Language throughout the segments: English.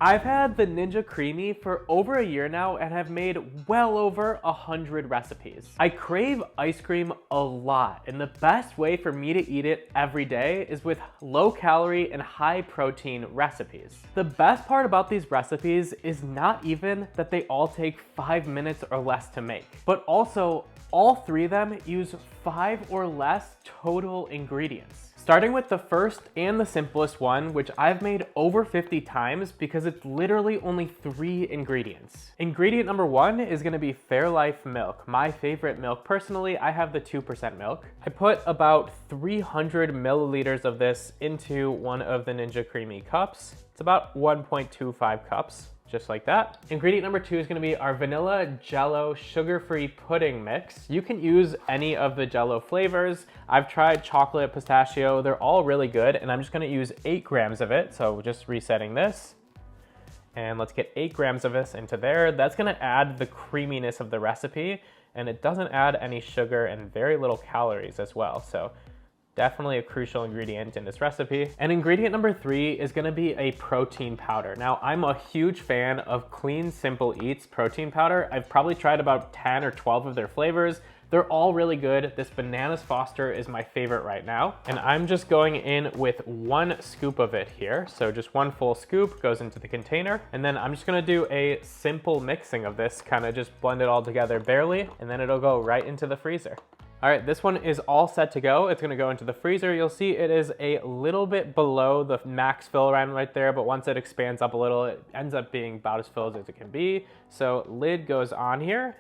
I've had the Ninja Creami for over a year now and have made well over 100 recipes. I crave ice cream a lot, and the best way for me to eat it every day is with low calorie and high protein recipes. The best part about these recipes is not even that they all take 5 minutes or less to make, but also all three of them use 5 or less total ingredients. Starting with the first and the simplest one, which I've made over 50 times because it's literally only 3 ingredients. Ingredient number 1 is gonna be Fairlife milk, my favorite milk. Personally, I have the 2% milk. I put about 300 milliliters of this into one of the Ninja Creami cups. It's about 1.25 cups. Just like that. Ingredient number 2 is gonna be our vanilla jello sugar-free pudding mix. You can use any of the jello flavors. I've tried chocolate, pistachio, they're all really good, and I'm just gonna use 8 grams of it. So just resetting this. And let's get 8 grams of this into there. That's gonna add the creaminess of the recipe, and it doesn't add any sugar and very little calories as well. So definitely a crucial ingredient in this recipe. And ingredient number 3 is gonna be a protein powder. Now, I'm a huge fan of Clean Simple Eats protein powder. I've probably tried about 10 or 12 of their flavors. They're all really good. This Bananas Foster is my favorite right now. And I'm just going in with 1 scoop of it here. So just 1 full scoop goes into the container. And then I'm just gonna do a simple mixing of this, kind of just blend it all together barely, and then it'll go right into the freezer. All right, this one is all set to go. It's gonna go into the freezer. You'll see it is a little bit below the max fill around right there, but once it expands up a little, it ends up being about as filled as it can be. So lid goes on here,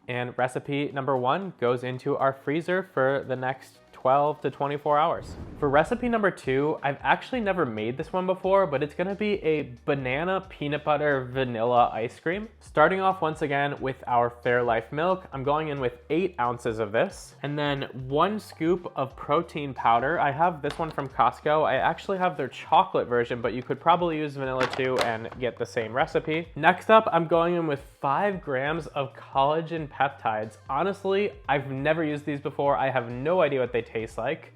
and recipe number 1 goes into our freezer for the next 12 to 24 hours. For recipe number 2, I've actually never made this one before, but it's gonna be a banana peanut butter vanilla ice cream. Starting off once again with our Fairlife milk, I'm going in with 8 ounces of this, and then 1 scoop of protein powder. I have this one from Costco. I actually have their chocolate version, but you could probably use vanilla too and get the same recipe. Next up, I'm going in with 5 grams of collagen peptides. Honestly, I've never used these before. I have no idea what they taste like.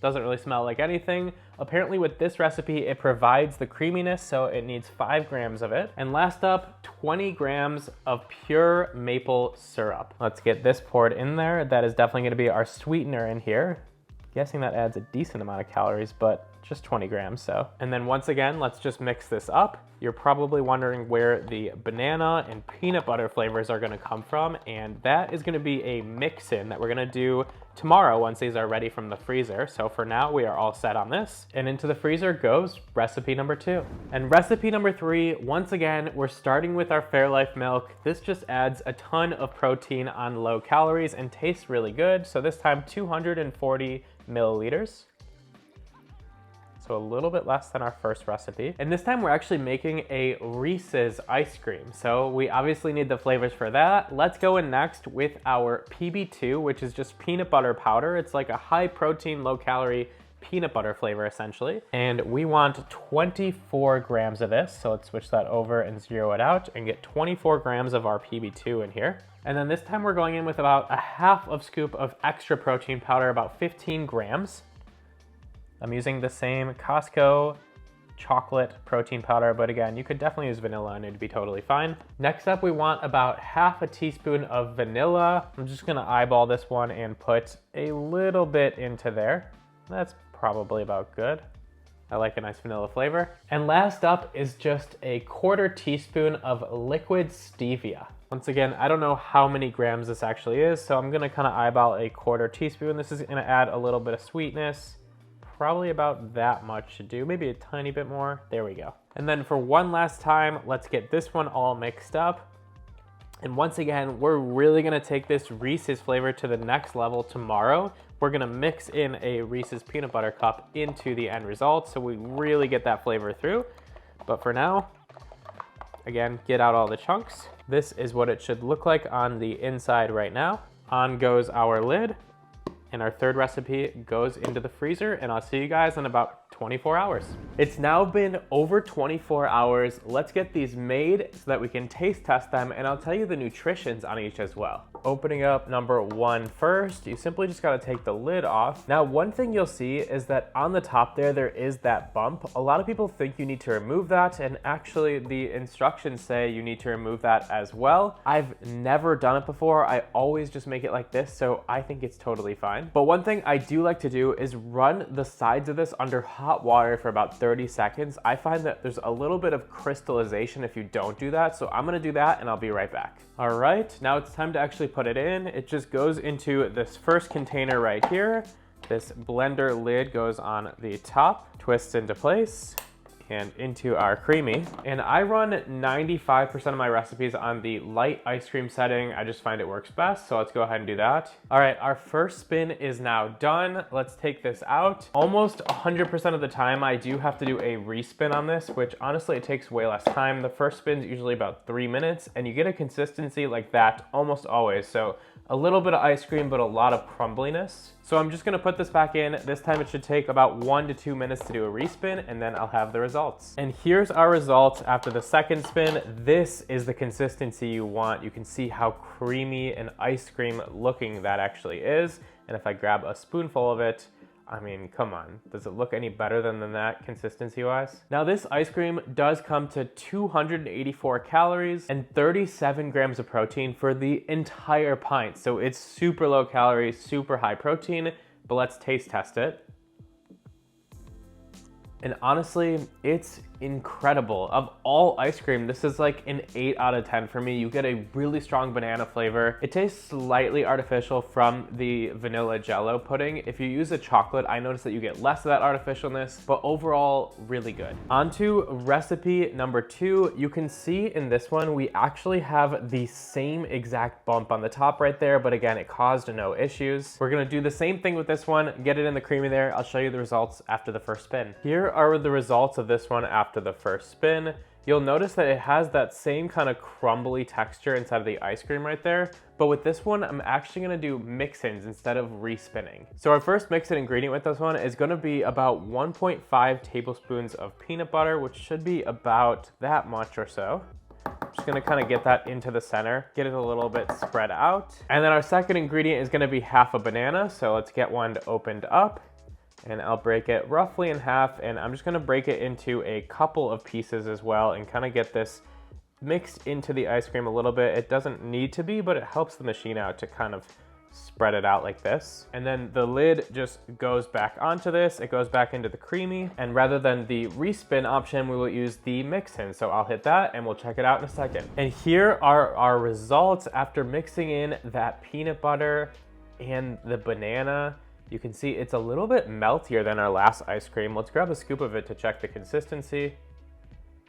Doesn't really smell like anything. Apparently with this recipe, it provides the creaminess, so it needs 5 grams of it. And last up, 20 grams of pure maple syrup. Let's get this poured in there. That is definitely gonna be our sweetener in here. Guessing that adds a decent amount of calories, but just 20 grams, so. And then once again, let's just mix this up. You're probably wondering where the banana and peanut butter flavors are gonna come from, and that is gonna be a mix-in that we're gonna do tomorrow once these are ready from the freezer. So for now, we are all set on this. And into the freezer goes recipe number 2. And recipe number 3, once again, we're starting with our Fairlife milk. This just adds a ton of protein on low calories and tastes really good. So this time 240 milliliters. So a little bit less than our first recipe. And this time we're actually making a Reese's ice cream. So we obviously need the flavors for that. Let's go in next with our PB2, which is just peanut butter powder. It's like a high protein, low calorie peanut butter flavor essentially. And we want 24 grams of this. So let's switch that over and zero it out and get 24 grams of our PB2 in here. And then this time we're going in with about a half of scoop of extra protein powder, about 15 grams. I'm using the same Costco chocolate protein powder, but again, you could definitely use vanilla and it'd be totally fine. Next up, we want about half a teaspoon of vanilla. I'm just gonna eyeball this one and put a little bit into there. That's probably about good. I like a nice vanilla flavor. And last up is just a 1/4 teaspoon of liquid stevia. Once again, I don't know how many grams this actually is, so I'm gonna kind of eyeball a 1/4 teaspoon. This is gonna add a little bit of sweetness. Probably about that much should do, maybe a tiny bit more. There we go. And then for one last time, let's get this one all mixed up. And once again, we're really gonna take this Reese's flavor to the next level tomorrow. We're gonna mix in a Reese's peanut butter cup into the end result so we really get that flavor through. But for now, again, get out all the chunks. This is what it should look like on the inside right now. On goes our lid. And our third recipe goes into the freezer, and I'll see you guys in about 24 hours. It's now been over 24 hours. Let's get these made so that we can taste test them, and I'll tell you the nutritions on each as well. Opening up number 1 first, you simply just gotta take the lid off. Now, one thing you'll see is that on the top there is that bump. A lot of people think you need to remove that, and actually the instructions say you need to remove that as well. I've never done it before. I always just make it like this, so I think it's totally fine. But one thing I do like to do is run the sides of this under hot water for about 30 seconds. I find that there's a little bit of crystallization if you don't do that, so I'm gonna do that and I'll be right back. All right, now it's time to actually put it in. It just goes into this first container right here. This blender lid goes on the top, twists into place, and into our creamy. And I run 95% of my recipes on the light ice cream setting. I just find it works best, so let's go ahead and do that. All right, our first spin is now done. Let's take this out. Almost 100% of the time, I do have to do a respin on this, which honestly, it takes way less time. The first spin's usually about 3 minutes, and you get a consistency like that almost always. So a little bit of ice cream, but a lot of crumbliness. So I'm just gonna put this back in. This time it should take about 1 to 2 minutes to do a respin, and then I'll have the results. And here's our results after the second spin. This is the consistency you want. You can see how creamy and ice cream looking that actually is. And if I grab a spoonful of it, I mean, come on, does it look any better than that consistency-wise? Now this ice cream does come to 284 calories and 37 grams of protein for the entire pint. So it's super low calories, super high protein, but let's taste test it. And honestly, it's incredible. Of all ice cream, this is like an 8 out of 10 for me. You get a really strong banana flavor. It tastes slightly artificial from the vanilla jello pudding. If you use a chocolate, I notice that you get less of that artificialness, but overall, really good. On to recipe number 2. You can see in this one, we actually have the same exact bump on the top right there, but again, it caused no issues. We're gonna do the same thing with this one, get it in the creamy there. I'll show you the results after the first spin. Here are the results of this one after the first spin. You'll notice that it has that same kind of crumbly texture inside of the ice cream right there, but with this one, I'm actually gonna do mix-ins instead of respinning. So our first mix-in ingredient with this one is gonna be about 1.5 tablespoons of peanut butter, which should be about that much or so. Just gonna kind of get that into the center, get it a little bit spread out. And then our second ingredient is gonna be half a banana, so let's get one opened up. And I'll break it roughly in half, and I'm just gonna break it into a couple of pieces as well and kind of get this mixed into the ice cream a little bit. It doesn't need to be, but it helps the machine out to kind of spread it out like this. And then the lid just goes back onto this. It goes back into the creamy, and rather than the respin option, we will use the mix-in. So I'll hit that and we'll check it out in a second. And here are our results after mixing in that peanut butter and the banana. You can see it's a little bit meltier than our last ice cream. Let's grab a scoop of it to check the consistency.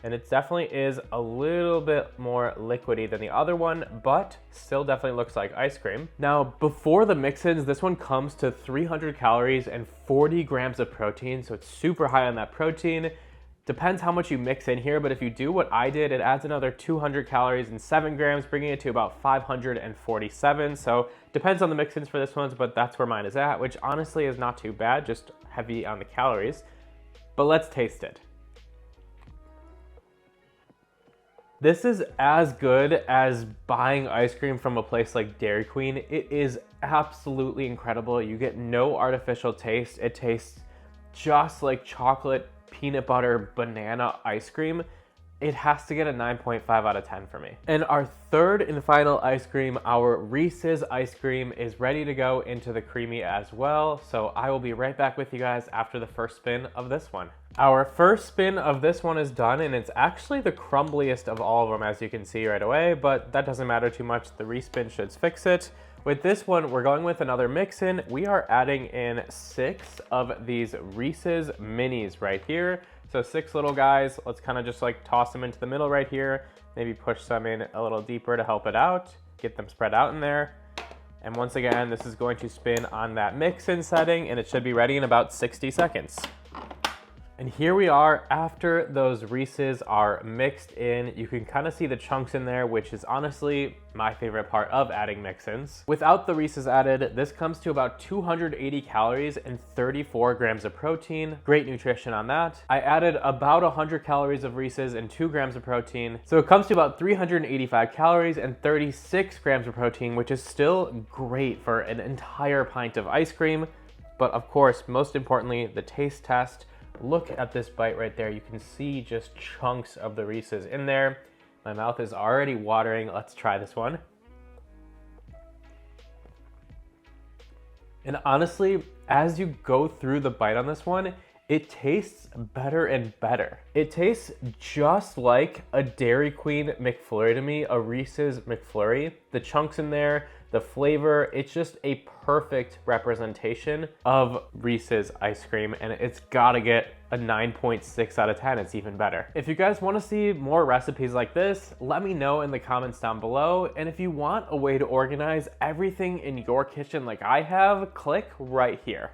And it definitely is a little bit more liquidy than the other one, but still definitely looks like ice cream. Now, before the mix-ins, this one comes to 300 calories and 40 grams of protein, so it's super high on that protein. Depends how much you mix in here, but if you do what I did, it adds another 200 calories and 7 grams, bringing it to about 547. So depends on the mix-ins for this one, but that's where mine is at, which honestly is not too bad, just heavy on the calories. But let's taste it. This is as good as buying ice cream from a place like Dairy Queen. It is absolutely incredible. You get no artificial taste. It tastes just like chocolate, peanut butter, banana ice cream. It has to get a 9.5 out of 10 for me. And our third and final ice cream, our Reese's ice cream, is ready to go into the creamy as well. So I will be right back with you guys after the first spin of this one. Our first spin of this one is done, and it's actually the crumbliest of all of them, as you can see right away, but that doesn't matter too much. The respin should fix it. With this one, we're going with another mix-in. We are adding in 6 of these Reese's minis right here. So 6 little guys. Let's kind of just like toss them into the middle right here. Maybe push some in a little deeper to help it out. Get them spread out in there. And once again, this is going to spin on that mix-in setting, and it should be ready in about 60 seconds. And here we are after those Reese's are mixed in. You can kind of see the chunks in there, which is honestly my favorite part of adding mix-ins. Without the Reese's added, this comes to about 280 calories and 34 grams of protein. Great nutrition on that. I added about 100 calories of Reese's and 2 grams of protein. So it comes to about 385 calories and 36 grams of protein, which is still great for an entire pint of ice cream. But of course, most importantly, the taste test. Look at this bite right there. You can see just chunks of the Reese's in there. My mouth is already watering. Let's try this one. And honestly, as you go through the bite on this one, it tastes better and better. It tastes just like a Dairy Queen McFlurry to me, a Reese's McFlurry. The chunks in there, the flavor, it's just a perfect representation of Reese's ice cream, and it's gotta get a 9.6 out of 10. It's even better. If you guys wanna see more recipes like this, let me know in the comments down below. And if you want a way to organize everything in your kitchen like I have, click right here.